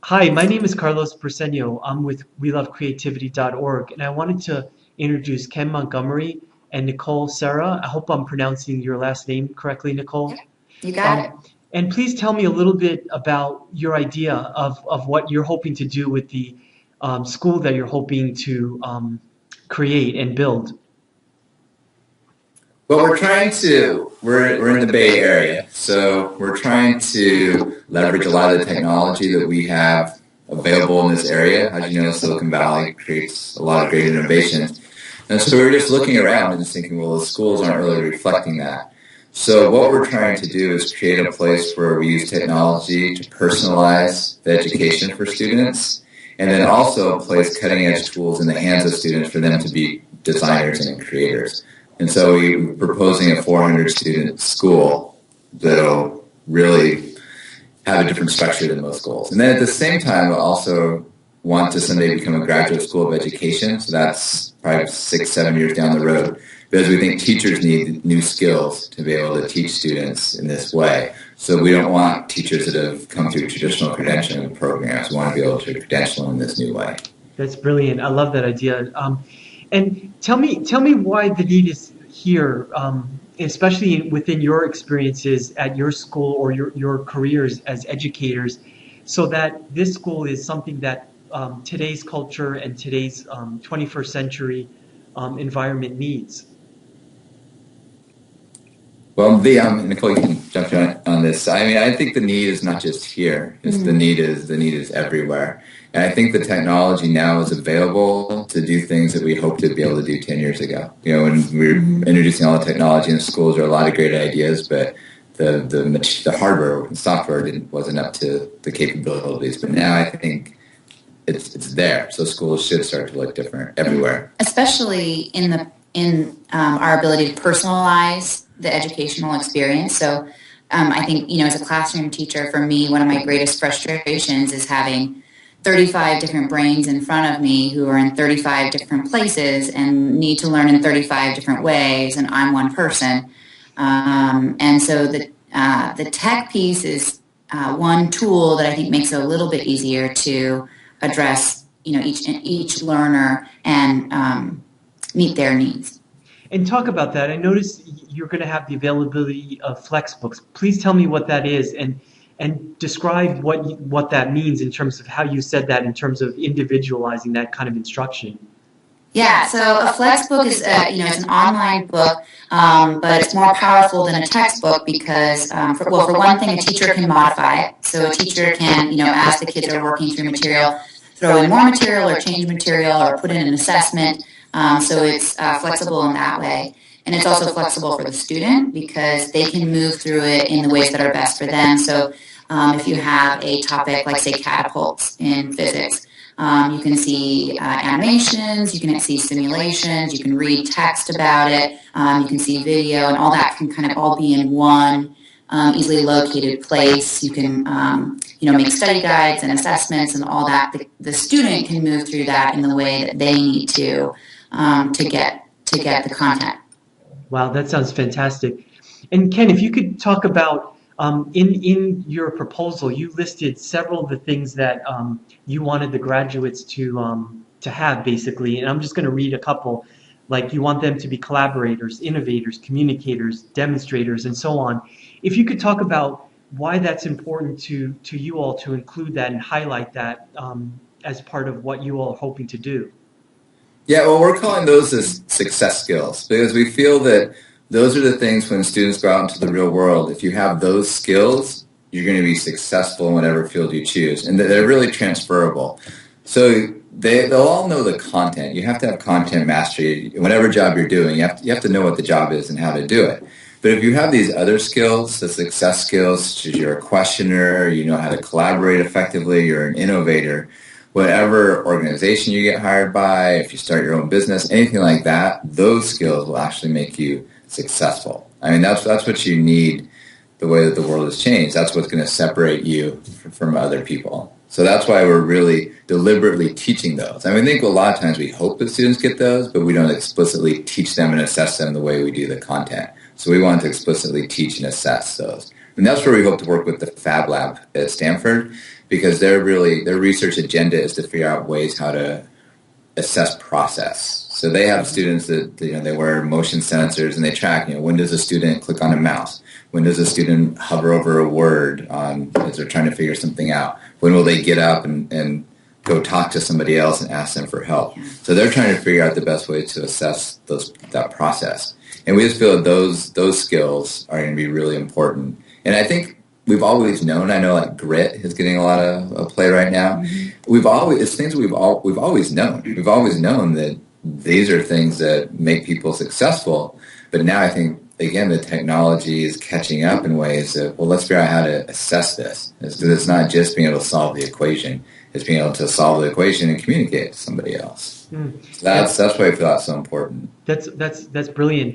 Hi, my name is Carlos Persenio. I'm with WeLoveCreativity.org, and I wanted to introduce Ken Montgomery and Nicole Cerra. I hope I'm pronouncing your last name correctly, Nicole. You got it. Um, and please tell me a little bit about your idea of what you're hoping to do with the school that you're hoping to create and build. Well, we're in the Bay Area, so we're trying to leverage a lot of the technology that we have available in this area. As you know, Silicon Valley creates a lot of great innovations. And so we were just looking around and just thinking, well, the schools aren't really reflecting that. So what we're trying to do is create a place where we use technology to personalize the education for students, and then also place cutting edge tools in the hands of students for them to be designers and creators. And so we're proposing a 400 student school that'll really have a different structure than most schools. And then at the same time, we'll also want to someday become a graduate school of education. So that's probably 6-7 years down the road, because we think teachers need new skills to be able to teach students in this way. So we don't want teachers that have come through traditional credentialing programs. We want to be able to credential in this new way. That's brilliant. I love that idea. And tell me why the need is here, especially within your experiences at your school or your careers as educators, so that this school is something that today's culture and today's 21st century environment needs. Well, Nicole, you can jump in on this. I mean, I think the need is not just here. It's the need is everywhere. And I think the technology now is available to do things that we hoped to be able to do 10 years ago. You know, when we were introducing all the technology in the schools, there are a lot of great ideas, but the hardware and software wasn't up to the capabilities. But now I think it's there. So schools should start to look different everywhere. Especially in our ability to personalize the educational experience. So I think, as a classroom teacher, for me, one of my greatest frustrations is having 35 different brains in front of me who are in 35 different places and need to learn in 35 different ways, and I'm one person. And so the tech piece is one tool that I think makes it a little bit easier to address, each learner and meet their needs. And talk about that. I noticed you're going to have the availability of Flexbooks. Please tell me what that is and describe what that means in terms of how you said that in terms of individualizing that kind of instruction. Yeah, so a Flexbook is, it's an online book, but it's more powerful than a textbook because, for one thing, a teacher can modify it. So a teacher can, as the kids are working through material, throw in more material or change material or put in an assessment. So it's flexible in that way. And it's also flexible for the student because they can move through it in the ways that are best for them. So if you have a topic like, say, catapults in physics, you can see animations, you can see simulations, you can read text about it, you can see video, and all that can kind of all be in one easily located place. You can, make study guides and assessments and all that. The student can move through that in the way that they need to get the content. Wow, that sounds fantastic. And Ken, if you could talk about in your proposal, you listed several of the things that you wanted the graduates to have, basically. And I'm just going to read a couple. Like you want them to be collaborators, innovators, communicators, demonstrators, and so on. If you could talk about why that's important to you all to include that and highlight that as part of what you all are hoping to do. Yeah, well, we're calling those as success skills because we feel that those are the things when students go out into the real world. If you have those skills, you're going to be successful in whatever field you choose, and they're really transferable. So they'll all know the content. You have to have content mastery. Whatever job you're doing, you have to know what the job is and how to do it. But if you have these other skills, the success skills, such as you're a questioner, you know how to collaborate effectively, you're an innovator, whatever organization you get hired by, if you start your own business, anything like that, those skills will actually make you successful. I mean, that's what you need. The way that the world has changed, that's what's going to separate you from other people. So that's why we're really deliberately teaching those. I mean, I think a lot of times we hope that students get those, but we don't explicitly teach them and assess them the way we do the content. So we want to explicitly teach and assess those. And that's where we hope to work with the Fab Lab at Stanford. because their research agenda is to figure out ways how to assess process. So they have students that they wear motion sensors and they track. When does a student click on a mouse? When does a student hover over a word as they're trying to figure something out? When will they get up and go talk to somebody else and ask them for help? So they're trying to figure out the best way to assess that process. And we just feel that those skills are going to be really important. And I think we've always known. I know like grit is getting a lot of play right now. It's things we've always known. We've always known that these are things that make people successful. But now I think, again, the technology is catching up in ways that, well, let's figure out how to assess this. It's not just being able to solve the equation. It's being able to solve the equation and communicate to somebody else. So that's why I feel that's so important. That's brilliant.